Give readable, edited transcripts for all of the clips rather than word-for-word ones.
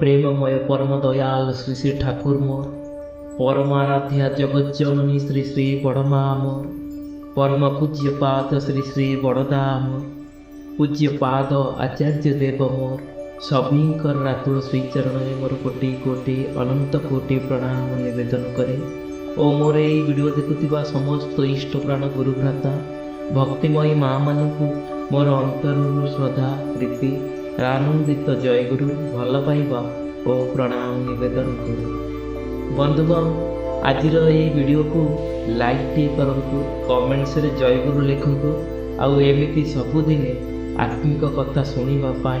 प्रेममय परम दयाल श्री श्री ठाकुर मोर परमाराध्या जगत जननी श्री श्री बड़मा मोर परम पूज्य पाद श्री श्री बड़दा मोर पूज्य पाद आचार्य देव मोर सभीकर रातुल श्री चरण मोर कोटि कोटि अनंत कोटि प्रणाम निवेदन करे ओ मोर ये वीडियो देखुथिबा समस्त इष्ट प्राण गुरु भ्राता भक्तिमयी माँ मानू मोर अंतरु श्रद्धा प्रीति आनंदित जय गुरु भल पाइबा ओ प्रणाम निवेदन करू। बंधुगण आज वीडियो को लाइक टे करूँ, कमेंट्स रे जय गुरु लिखु आउ एमती सबुदिन आत्मिक कथा शुणापी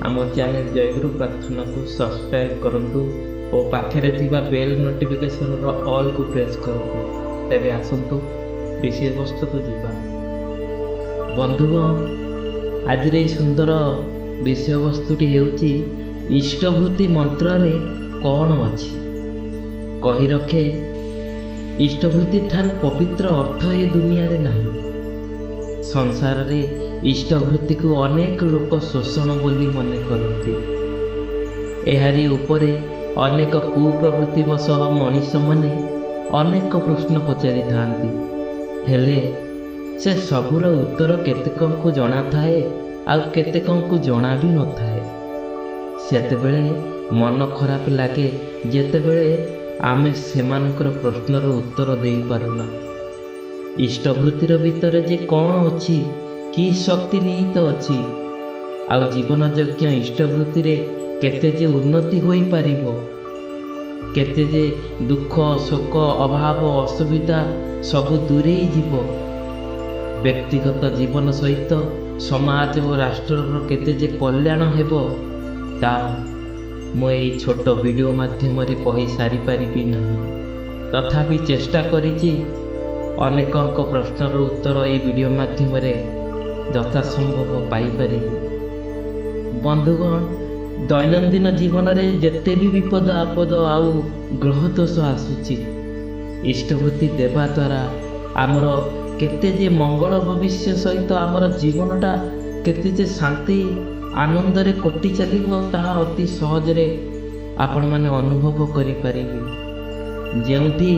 आम चैनल जय गुरु प्रार्थना को सब्सक्राइब करूँ और पाखे बेल नोटिफिकेशन ऑल को प्रेस करूँ। तेरे आसतु विषय वस्तु को जीवा। बंधुगण आज सुंदर विषय वस्तुटी हेउची इष्टभूति मंत्र रे कौन अछि कही रखे इष्टभूति ठार पवित्र अर्थ ए दुनिया रे नहीं। संसार रे इष्टभूति को अनेक लोक शोषण बोली मने करती। एहारी उपरे अनेक कुप्रवृत्ति वश मनीष माने अनेक प्रश्न पचारि थांती हेले से सबुर उत्तर केतेक को जଣା थाए आ केतेक को जଣା भी न थाए। सेतेबेले मन खराब लागे जेतेबेले आमे सेमानकर प्रश्नर उत्तर दे पारुना। इष्टभूतिर भितर जे कौन अछि कि शक्ति निहित अछि आ जीवन योग्य इष्टभूति रे केते जे उन्नति होई पारिबो केते जे दुख शोक अभाव असुविधा सब दूरे जीवो व्यक्तिगत जीवन सहित समाज और राष्ट्र केते जे कल्याण हेबो ता मो एई छोट वीडियो माध्यम रे कहि सारी पारिबी नहीं। तथापि चेष्टा करिछि अनेक प्रश्नर उत्तर एई वीडियो माध्यम रे यथासंभव पाई पारिबी। बंधुगण दैनंदिन जीवन रे जेते भी विपद आपद आउ ग्रह दोष आसुछि इष्टभूति देवा द्वारा आमर केते जे मंगल भविष्य सहित आमर जीवनटा केते जे शांति आनंद रे कटि चलिबो ताहा अति सहज रे आपण माने अनुभव करि पारिबे। जेउठी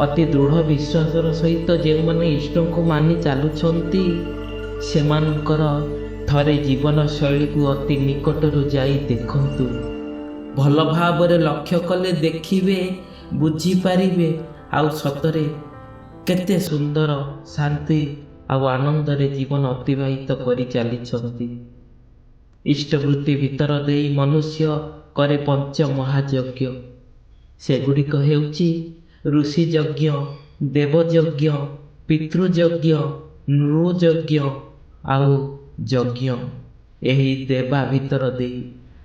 अति दृढ़ विश्वासर सहित जे माने इष्ट को मानि चालुछंती सेमानकर थरे जीवन शैली को अति निकटरू जाई देखंतु भल भावरे लक्ष्य कले देखिबे बुझी पारिबे आउ सतरे केते सुंदर शांति आउ आनंद रे जीवन अतिबाहित करि चलिछंती। इष्टवृत्ति भीतर देई मनुष्य करे पंच महायज्ञ सेगुड़िक हेउची ऋषि यज्ञ देव यज्ञ पितृयज्ञ नृयज्ञ आउ यज्ञ। एही देवा भीतर देई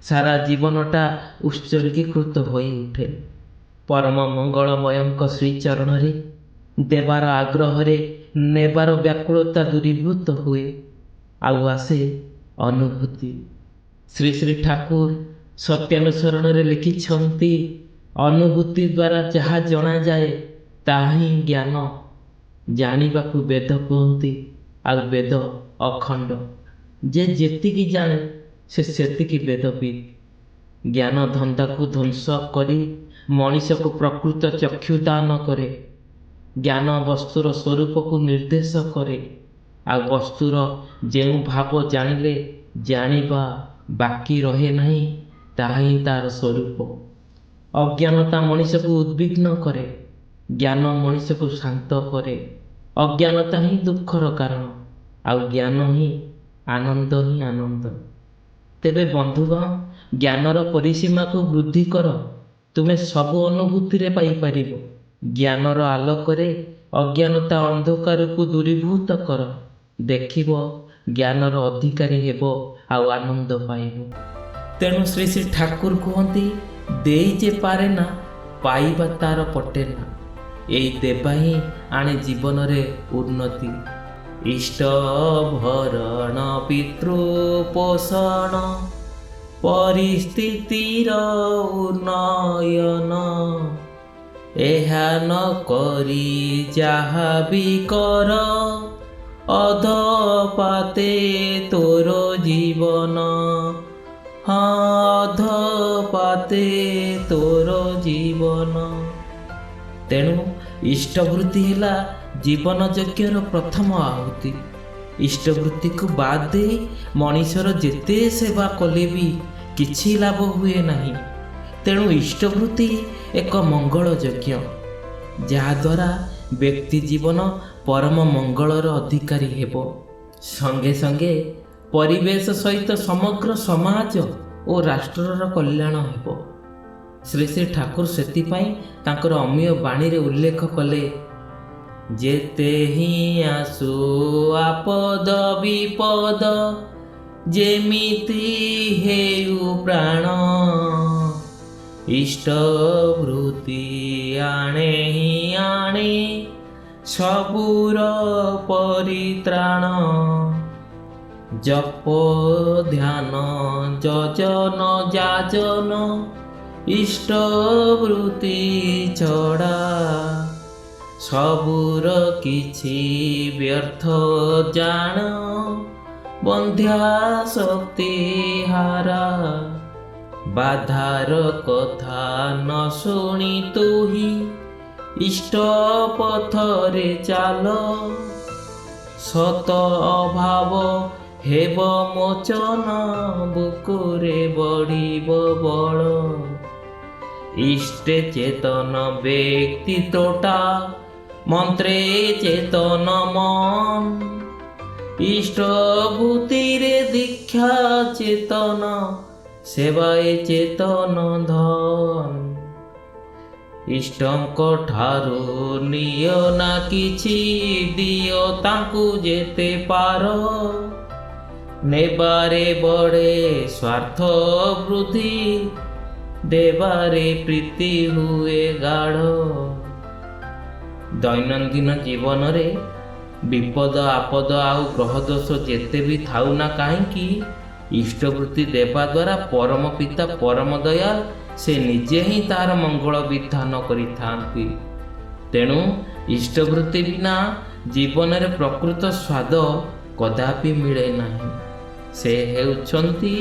सारा जीवनटा उत्सर्गीकृत होई उठे। परम मंगलमयंक श्री चरण रे देवार आग्रह रे नेबार व्याकुलता दूरीभूत हुए आउ आसे अनुभूति। श्री श्री ठाकुर सत्यानुसरण रे लिखिछंती अनुभूति द्वारा जहा जଣା जाए ताहा ही ज्ञान जानिबाकू वेद कहती आ वेद अखंड जे जेतिकी जाने से सेतिकी वेदविद। ज्ञान धंदा को ध्वंस करी मनीष को प्रकृत चक्षु दान करे। ज्ञान वस्तुर स्वरूप को निर्देश करे आ वस्तुर जेउ भाव जानिले जानिबा बाकी रहे नहीं ताहा ही तार स्वरूप। अज्ञानता मनीष को उद्विग्न करे ज्ञान मनीष को शांत करे। अज्ञानता ही दुखर कारण आ ज्ञान ही आनंद। तेबे बंधुगण ज्ञानर परिसीमा को वृद्धि कर तुमे सब अनुभूति रे पाई पारिबो। ज्ञानर आलोकरे अज्ञानता अंधकार को दूरीभूत कर देखिबो ज्ञानर अधिकारी हेबो आउ आनंद पाइबो। तेणु श्री श्री ठाकुर कहती देई जे पारे ना पाइबा तार पटे ना एई देवा ही आने जीवन रे उन्नति। इष्ट भरण पितृ पोषण परिस्थितिर उन्नयन एहा न करी जाहा भी कर अधपाते तोर जीवन। अधपाते ବାଦେ ତୋର ଜୀବନ। ତେଣୁ ଇଷ୍ଟବୃତ୍ତି ହେଲା ଜୀବନ ଯଜ୍ଞର ପ୍ରଥମ ଆହୁତି। ଇଷ୍ଟବୃତ୍ତିକୁ ବାଦ ଦେଇ ମଣିଷର ଯେତେ ସେବା କଲେ ବି କିଛି ଲାଭ ହୁଏ ନାହିଁ। ତେଣୁ ଇଷ୍ଟବୃତ୍ତି ଏକ ମଙ୍ଗଳ ଯଜ୍ଞ, ଯାହାଦ୍ୱାରା ବ୍ୟକ୍ତି ଜୀବନ ପରମ ମଙ୍ଗଳର ଅଧିକାରୀ ହେବ। ସଙ୍ଗେ ସଙ୍ଗେ ପରିବେଶ ସହିତ ସମଗ୍ର ସମାଜ ଓ ରାଷ୍ଟ୍ରର କଲ୍ୟାଣ ହେବ। ଶ୍ରୀ ଶ୍ରୀ ଠାକୁର ସେଥିପାଇଁ ତାଙ୍କର ଅମୀୟ ବାଣୀରେ ଉଲ୍ଲେଖ କଲେ, ଯେତେ ହିଁ ଆସୁ ଆପଦ ବିପଦ, ଯେମିତି ହେଉ ପ୍ରାଣ, ଇଷ୍ଟବୃତ୍ତି ଆଣେ ହିଁ ଆଣେ ସବୁର ପରିତ୍ରାଣ। ଜପ ଧ୍ୟାନ ଯଜନ ଯାଜନ, ଇଷ୍ଟବୃତ୍ତି ଛଡ଼ା ସବୁର କିଛି ବ୍ୟର୍ଥ ଜାଣ, ବନ୍ଧ୍ୟା ଶକ୍ତି ହାରା। ବାଧାର କଥା ନ ଶୁଣି ତୁହି ଇଷ୍ଟ ପଥରେ ଚାଲ, ସତ ଅଭାବ ହେବ ମୋଚନ, ବୁକୁରେ ବଢ଼ିବ ବଳ। ইষ্টে চেতন ব্যক্তি ত্রোটা, মন্ত্রে চেতন মন, ইষ্টভূতিরে দীক্ষা চেতন, সেবায় চেতন ধন। ইষ্টଙ୍କ ଠାରୁ ନିଅ ନା କିଛି, ଦିଅ ତାଙ୍କୁ ଯେତେ ପାର, ନେବାରେ ବଢ଼େ ସ୍ୱାର୍ଥ ବୃଦ୍ଧି, ଦେବାରେ ପ୍ରୀତି ହୁଏ ଗାଢ଼। ଦୈନନ୍ଦିନ ଜୀବନରେ ବିପଦ ଆପଦ ଆଉ ଗ୍ରହ ଦୋଷ ଯେତେ ବି ଥାଉ ନା କାହିଁକି, ଇଷ୍ଟବୃତ୍ତି ଦେବା ଦ୍ୱାରା ପରମ ପିତା ପରମ ଦୟାଳ ସେ ନିଜେ ହିଁ ତାହାର ମଙ୍ଗଳ ବିଧାନ କରିଥାନ୍ତି। ତେଣୁ ଇଷ୍ଟବୃତ୍ତି ବିନା ଜୀବନରେ ପ୍ରକୃତ ସ୍ୱାଦ କଦାପି ମିଳେ ନାହିଁ। ସେ ହେଉଛନ୍ତି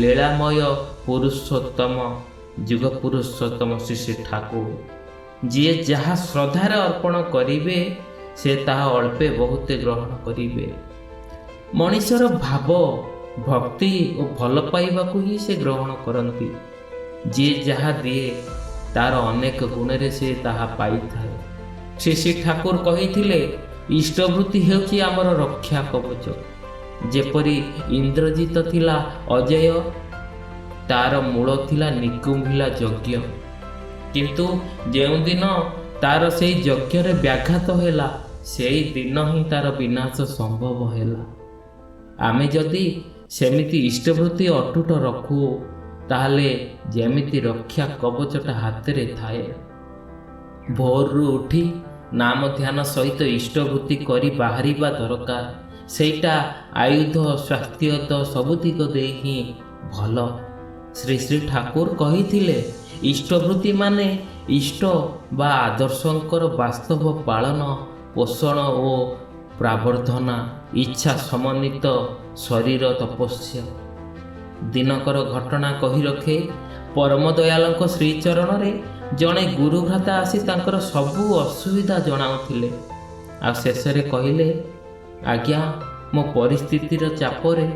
ଲୀଳାମୟ ପୁରୁଷୋତ୍ତମ, ଯୁଗ ପୁରୁଷୋତ୍ତମ ଶ୍ରୀ ଶ୍ରୀ ଠାକୁର। ଯିଏ ଯାହା ଶ୍ରଦ୍ଧାରେ ଅର୍ପଣ କରିବେ ସେ ତାହା ଅଳ୍ପେ ବହୁତେ ଗ୍ରହଣ କରିବେ। ମଣିଷର ଭାବ ଭକ୍ତି ଓ ଭଲ ପାଇବାକୁ ହିଁ ସେ ଗ୍ରହଣ କରନ୍ତି। ଯିଏ ଯାହା ଦିଏ ତାର ଅନେକ ଗୁଣରେ ସେ ତାହା ପାଇଥାଏ। ଶ୍ରୀ ଶ୍ରୀ ଠାକୁର କହିଥିଲେ, ଇଷ୍ଟବୃତ୍ତି ହେଉଛି ଆମର ରକ୍ଷା କବଚ। ଯେପରି ଇନ୍ଦ୍ରଜିତ ଥିଲା ଅଜେୟ, ତାର ମୂଳ ଥିଲା ନିକୁମ୍ଭିଲା ଯଜ୍ଞ। କିନ୍ତୁ ଯେଉଁଦିନ ତାର ସେଇ ଯଜ୍ଞରେ ବ୍ୟାଘାତ ହେଲା, ସେଇ ଦିନ ହିଁ ତାର ବିନାଶ ସମ୍ଭବ ହେଲା। ଆମେ ଯଦି ସେମିତି ଇଷ୍ଟବୃତ୍ତି ଅଟୁଟ ରଖୁ, ତାହେଲେ ଯେମିତି ରକ୍ଷା କବଚଟା ହାତରେ ଥାଏ। ଭୋରରୁ ଉଠି ନାମ ଧ୍ୟାନ ସହିତ ଇଷ୍ଟବୃତ୍ତି କରି ବାହାରିବା ଦରକାର। ସେଇଟା ଆୟୁଧ ସ୍ୱାସ୍ଥ୍ୟତ ସବୁ ଦିଗ ଦେଇ ହିଁ ଭଲ। ଶ୍ରୀ ଶ୍ରୀ ଠାକୁର କହିଥିଲେ, ଇଷ୍ଟବୃତ୍ତି ମାନେ ଇଷ୍ଟ ବା ଆଦର୍ଶଙ୍କର ବାସ୍ତବ ପାଳନ, ପୋଷଣ ଓ ପ୍ରାବର୍ଦ୍ଧନା, ଇଚ୍ଛା ସମନ୍ୱିତ ଶରୀର ତପସ୍ୟା। ଦିନକର ଘଟଣା କହି ରଖେ, ପରମ ଦୟାଳଙ୍କ ଶ୍ରୀଚରଣରେ ଜଣେ ଗୁରୁଭ୍ରାତା ଆସି ତାଙ୍କର ସବୁ ଅସୁବିଧା ଜଣାଉଥିଲେ। ଆଉ ଶେଷରେ କହିଲେ, ଆଜ୍ଞା, ମୋ ପରିସ୍ଥିତିର ଚାପରେ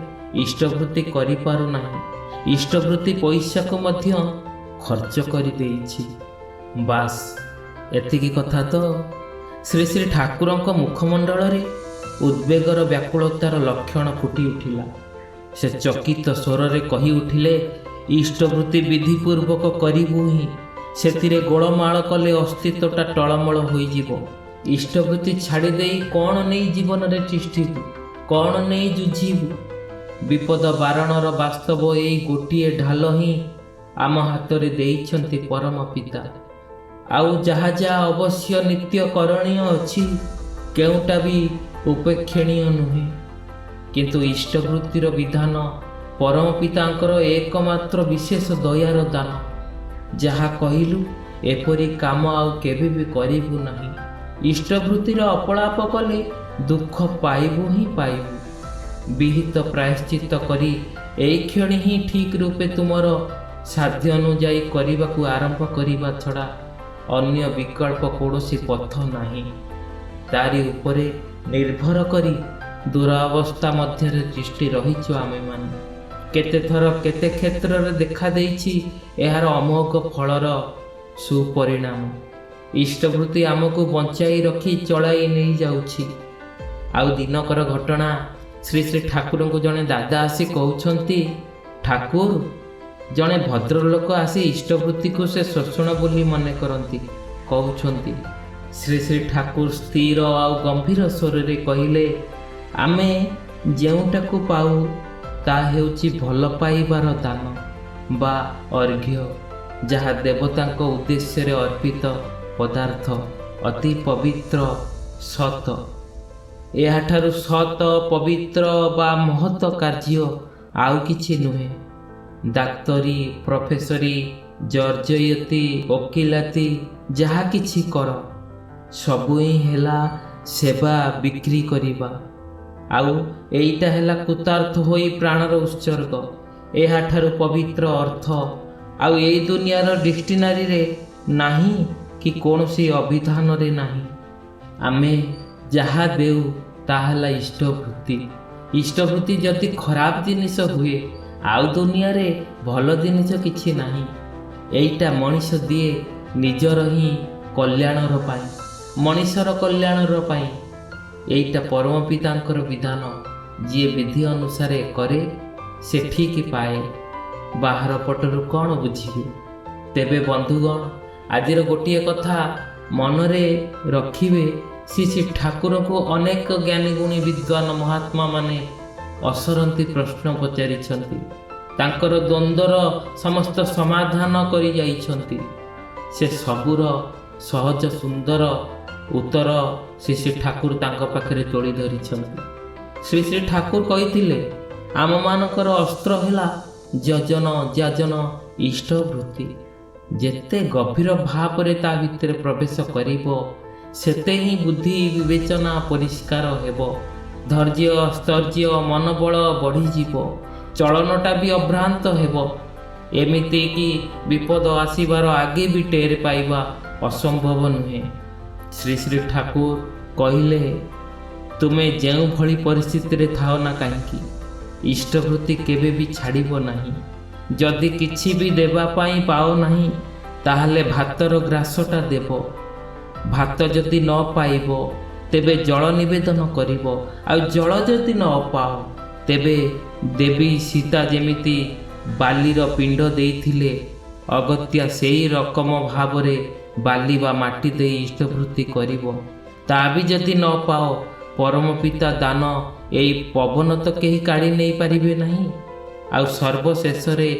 ଇଷ୍ଟବୃତ୍ତି କରିପାରୁନାହିଁ। ଇଷ୍ଟବୃତ୍ତି ପଇସାକୁ ମଧ୍ୟ ଖର୍ଚ୍ଚ କରିଦେଇଛି। ବାସ୍ ଏତିକି କଥା ତ? ଶ୍ରୀ ଶ୍ରୀ ଠାକୁରଙ୍କ ମୁଖମଣ୍ଡଳରେ ଉଦ୍ବେଗର ବ୍ୟାକୁଳତାର ଲକ୍ଷଣ ଫୁଟି ଉଠିଲା। ସେ ଚକିତ ସ୍ୱରରେ କହି ଉଠିଲେ, ଇଷ୍ଟବୃତ୍ତି ବିଧିପୂର୍ବକ କରିବୁ ହିଁ। ସେଥିରେ ଗୋଳମାଳ କଲେ ଅସ୍ତିତ୍ୱଟା ଟଳମଳ ହୋଇଯିବ। ଇଷ୍ଟବୃତ୍ତି ଛାଡ଼ି ଦେଇ କ'ଣ ନେଇ ଜୀବନରେ ତିଷ୍ଠିବୁ? କ'ଣ ନେଇ ଯୁଝିବୁ? ବିପଦ ବାରଣର ବାସ୍ତବ ଏଇ ଗୋଟିଏ ଢାଲ ହିଁ ଆମ ହାତରେ ଦେଇଛନ୍ତି ପରମ ପିତା। ଆଉ ଯାହା ଯାହା ଅବଶ୍ୟ ନିତ୍ୟ କରଣୀୟ ଅଛି, କେଉଁଟା ବି ଉପେକ୍ଷଣୀୟ ନୁହେଁ। କିନ୍ତୁ ଇଷ୍ଟବୃତ୍ତିର ବିଧାନ ପରମ ପିତାଙ୍କର ଏକମାତ୍ର ବିଶେଷ ଦୟାର ଦାନ। ଯାହା କହିଲୁ, ଏପରି କାମ ଆଉ କେବେ ବି କରିବୁ ନାହିଁ। ଇଷ୍ଟବୃତ୍ତିର ଅପଳାପ କଲେ ଦୁଃଖ ପାଇବୁ ହିଁ ପାଇବୁ। ବିହିତ ପ୍ରାୟଶ୍ଚିତ କରି ଏଇ କ୍ଷଣି ହିଁ ଠିକ୍ ରୂପେ ତୁମର ସାଧ୍ୟ ଅନୁଯାୟୀ କରିବାକୁ ଆରମ୍ଭ କରିବା ଛଡ଼ା ଅନ୍ୟ ବିକଳ୍ପ କୌଣସି ପଥ ନାହିଁ। ତାରି ଉପରେ ନିର୍ଭର କରି ଦୁରବସ୍ଥା ମଧ୍ୟରେ ଦୃଷ୍ଟି ରହିଛୁ ଆମେମାନେ। କେତେଥର କେତେ କ୍ଷେତ୍ରରେ ଦେଖାଦେଇଛି ଏହାର ଅମୋଘ ଫଳର ସୁପରିଣାମ। ଇଷ୍ଟବୃତ୍ତି ଆମକୁ ବଞ୍ଚାଇ ରଖି ଚଳାଇ ନେଇଯାଉଛି। ଆଉ ଦିନକର ଘଟଣା, ଶ୍ରୀ ଶ୍ରୀ ଠାକୁରଙ୍କୁ ଜଣେ ଦାଦା ଆସି କହୁଛନ୍ତି, ଠାକୁର, ଜଣେ ଭଦ୍ରଲୋକ ଆସି ଇଷ୍ଟବୃତ୍ତିକୁ ସେ ଶୋଷଣ ବୋଲି ମନେ କରନ୍ତି। କହୁଛନ୍ତି। ଶ୍ରୀ ଶ୍ରୀ ଠାକୁର ସ୍ଥିର ଆଉ ଗମ୍ଭୀର ସ୍ୱରରେ କହିଲେ, ଆମେ ଯେଉଁଟାକୁ ପାଉ ତାହା ହେଉଛି ଭଲ ପାଇବାର ଦାନ ବା ଅର୍ଘ୍ୟ, ଯାହା ଦେବତାଙ୍କ ଉଦ୍ଦେଶ୍ୟରେ ଅର୍ପିତ ପଦାର୍ଥ, ଅତି ପବିତ୍ର, ସତ। ଏହାଠାରୁ ସତ, ପବିତ୍ର ବା ମହତ କାର୍ଯ୍ୟ ଆଉ କିଛି ନୁହେଁ। ଡାକ୍ତରୀ, ପ୍ରଫେସରୀ, ଜର୍ଜୟତୀ, ଓକିଲାତି ଯାହା କିଛି କର, ସବୁ ହିଁ ହେଲା ସେବା ବିକ୍ରି କରିବା। ଆଉ ଏଇଟା ହେଲା କୃତାର୍ଥ ହୋଇ ପ୍ରାଣର ଉତ୍ସର୍ଗ। ଏହାଠାରୁ ପବିତ୍ର ଅର୍ଥ ଆଉ ଏଇ ଦୁନିଆର ଡିକ୍ସନାରୀରେ ନାହିଁ କି କୌଣସି ଅଭିଧାନରେ ନାହିଁ। ଆମେ ଯାହା ଦେଉ ତାହା ହେଲା ଇଷ୍ଟବୃତ୍ତି। ଇଷ୍ଟବୃତ୍ତି ଯଦି ଖରାପ ଜିନିଷ ହୁଏ, ଆଉ ଦୁନିଆରେ ଭଲ ଜିନିଷ କିଛି ନାହିଁ। ଏଇଟା ମଣିଷ ଦିଏ ନିଜର ହିଁ କଲ୍ୟାଣର ପାଇଁ, ମଣିଷର କଲ୍ୟାଣର ପାଇଁ। ଏଇଟା ପରମ ପିତାଙ୍କର ବିଧାନ। ଯିଏ ବିଧି ଅନୁସାରେ କରେ ସେ ଠିକ୍ ପାଏ। ବାହାର ପଟରୁ କ'ଣ ବୁଝିବେ? ତେବେ ବନ୍ଧୁଗଣ, ଆଜିର ଗୋଟିଏ କଥା ମନରେ ରଖିବେ, ଶ୍ରୀ ଶ୍ରୀ ଠାକୁରଙ୍କୁ ଅନେକ ଜ୍ଞାନୀଗୁଣୀ ବିଦ୍ୱାନ ମହାତ୍ମା ମାନେ ଅସରନ୍ତି ପ୍ରଶ୍ନ ପଚାରିଛନ୍ତି। ତାଙ୍କର ଦ୍ୱନ୍ଦ୍ୱର ସମସ୍ତ ସମାଧାନ କରି ଯାଇଛନ୍ତି। ସେ ସବୁର ସହଜ ସୁନ୍ଦର ଉତ୍ତର ଶ୍ରୀ ଶ୍ରୀ ଠାକୁର ତାଙ୍କ ପାଖରେ ତୋଳି ଧରିଛନ୍ତି। ଶ୍ରୀ ଶ୍ରୀ ଠାକୁର କହିଥିଲେ, ଆମମାନଙ୍କର ଅସ୍ତ୍ର ହେଲା ଯଜନ, ଯାଜନ, ଇଷ୍ଟବୃତ୍ତି। ଯେତେ ଗଭୀର ଭାବରେ ତା ଭିତରେ ପ୍ରବେଶ କରିବ, ସେତେ ହିଁ ବୁଦ୍ଧି ବିବେଚନା ପରିଷ୍କାର ହେବ। ଧୈର୍ଯ୍ୟ, ସ୍ଥୈର୍ଯ୍ୟ, ମନୋବଳ ବଢ଼ିଯିବ। ଚଳନଟା ବି ଅଭ୍ରାନ୍ତ ହେବ। ଏମିତିକି ବିପଦ ଆସିବାର ଆଗେ ବି ଟେର ପାଇବା ଅସମ୍ଭବ ନୁହେଁ। ଶ୍ରୀ ଶ୍ରୀ ଠାକୁର କହିଲେ, ତୁମେ ଯେଉଁଭଳି ପରିସ୍ଥିତିରେ ଥାଅ ନା କାହିଁକି, ଇଷ୍ଟବୃତ୍ତି କେବେ ବି ଛାଡ଼ିବ ନାହିଁ। ଯଦି କିଛି ବି ଦେବା ପାଇଁ ପାଅ ନାହିଁ, ତାହେଲେ ଭାତର ଗ୍ରାସଟା ଦେବ। ଭାତ ଯଦି ନ ପାଇବ, ତେବେ ଜଳ ନିବେଦନ କରିବ। ଆଉ ଜଳ ଯଦି ନ ପାଅ, ତେବେ ଦେବୀ ସୀତା ଯେମିତି ବାଲିର ପିଣ୍ଡ ଦେଇଥିଲେ, ଅଗତ୍ୟା ସେହି ରକମ ଭାବରେ ବାଲି ବା ମାଟି ଦେଇ ଇଷ୍ଟବୃତ୍ତି କରିବ। ତା ବି ଯଦି ନ ପାଅ, ପରମ ପିତା ଦାନ ଏଇ ପବନ ତ କେହି କାଢ଼ି ନେଇପାରିବେ ନାହିଁ। ଆଉ ସର୍ବଶେଷରେ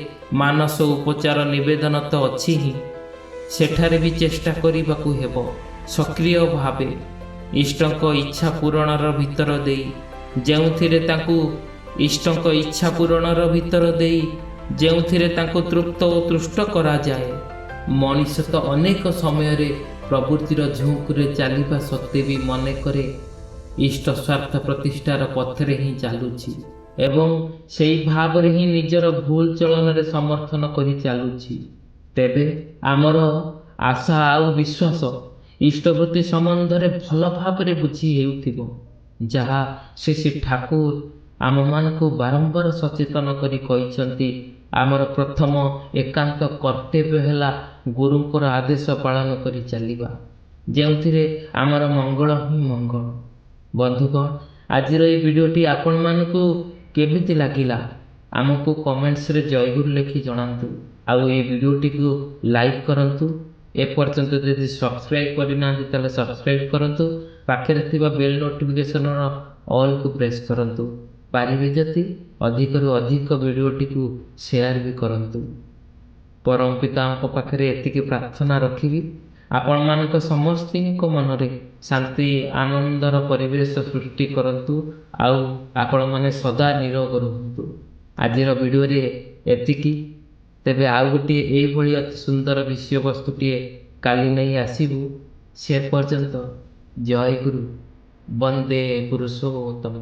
ମାନସ ଉପଚାର ନିବେଦନ ତ ଅଛି ହିଁ। ସେଠାରେ ବି ଚେଷ୍ଟା କରିବାକୁ ହେବ ସକ୍ରିୟ ଭାବେ, ଇଷ୍ଟଙ୍କ ଇଚ୍ଛା ପୂରଣର ଭିତର ଦେଇ, ଯେଉଁଥିରେ ତାଙ୍କୁ ତୃପ୍ତ ଓ ତୁଷ୍ଟ କରାଯାଏ। ମଣିଷ ତ ଅନେକ ସମୟରେ ପ୍ରବୃତ୍ତିର ଝୁଙ୍କୁରେ ଚାଲିବା ସତ୍ତ୍ୱେ ବି ମନେ କରେ ଇଷ୍ଟ ସ୍ୱାର୍ଥ ପ୍ରତିଷ୍ଠାର ପଥରେ ହିଁ ଚାଲୁଛି ଏବଂ ସେହି ଭାବରେ ହିଁ ନିଜର ଭୁଲ ଚଳନରେ ସମର୍ଥନ କରି ଚାଲୁଛି। ତେବେ ଆମର ଆଶା ଆଉ ବିଶ୍ୱାସ ଇଷ୍ଟବୃତ୍ତି ସମ୍ବନ୍ଧରେ ଭଲ ଭାବରେ ବୁଝି ହେଉଥିବ, ଯାହା ଶ୍ରୀ ଶ୍ରୀ ଠାକୁର ଆମମାନଙ୍କୁ ବାରମ୍ବାର ସଚେତନ କରି କହିଛନ୍ତି। ଆମର ପ୍ରଥମ ଏକାନ୍ତ କର୍ତ୍ତବ୍ୟ ହେଲା ଗୁରୁଙ୍କର ଆଦେଶ ପାଳନ କରି ଚାଲିବା, ଯେଉଁଥିରେ ଆମର ମଙ୍ଗଳ ହିଁ ମଙ୍ଗଳ। ବନ୍ଧୁଗଣ, ଆଜିର ଏହି ଭିଡ଼ିଓଟି ଆପଣମାନଙ୍କୁ କେମିତି ଲାଗିଲା ଆମକୁ କମେଣ୍ଟସରେ ଜୟଗୁରୁ ଲେଖି ଜଣାନ୍ତୁ। ଆଉ ଏହି ଭିଡ଼ିଓଟିକୁ ଲାଇକ୍ କରନ୍ତୁ। ଏପର୍ଯ୍ୟନ୍ତ ଯଦି ସବସ୍କ୍ରାଇବ୍ କରିନାହାନ୍ତି ତାହେଲେ ସବସ୍କ୍ରାଇବ୍ କରନ୍ତୁ। ପାଖରେ ଥିବା ବେଲ୍ ନୋଟିଫିକେସନର ଅଲ୍କୁ ପ୍ରେସ୍ କରନ୍ତୁ। ପାରିବେ ଯଦି ଅଧିକରୁ ଅଧିକ ଭିଡ଼ିଓଟିକୁ ସେୟାର ବି କରନ୍ତୁ। ପରମ ପିତାଙ୍କ ପାଖରେ ଏତିକି ପ୍ରାର୍ଥନା ରଖିବି, ଆପଣମାନଙ୍କ ସମସ୍ତଙ୍କ ମନରେ ଶାନ୍ତି ଆନନ୍ଦର ପରିବେଶ ସୃଷ୍ଟି କରନ୍ତୁ ଆଉ ଆପଣମାନେ ସଦା ନିରୋଗ ରୁହନ୍ତୁ। ଆଜିର ଭିଡ଼ିଓରେ ଏତିକି। ତେବେ ଆଉ ଗୋଟିଏ ଏଇଭଳି ଅତି ସୁନ୍ଦର ବିଷୟବସ୍ତୁଟିଏ କାଲି ନେଇ ଆସିବୁ। ସେ ପର୍ଯ୍ୟନ୍ତ ଜୟ ଗୁରୁ, ବନ୍ଦେ ପୁରୁଷୋତ୍ତମ।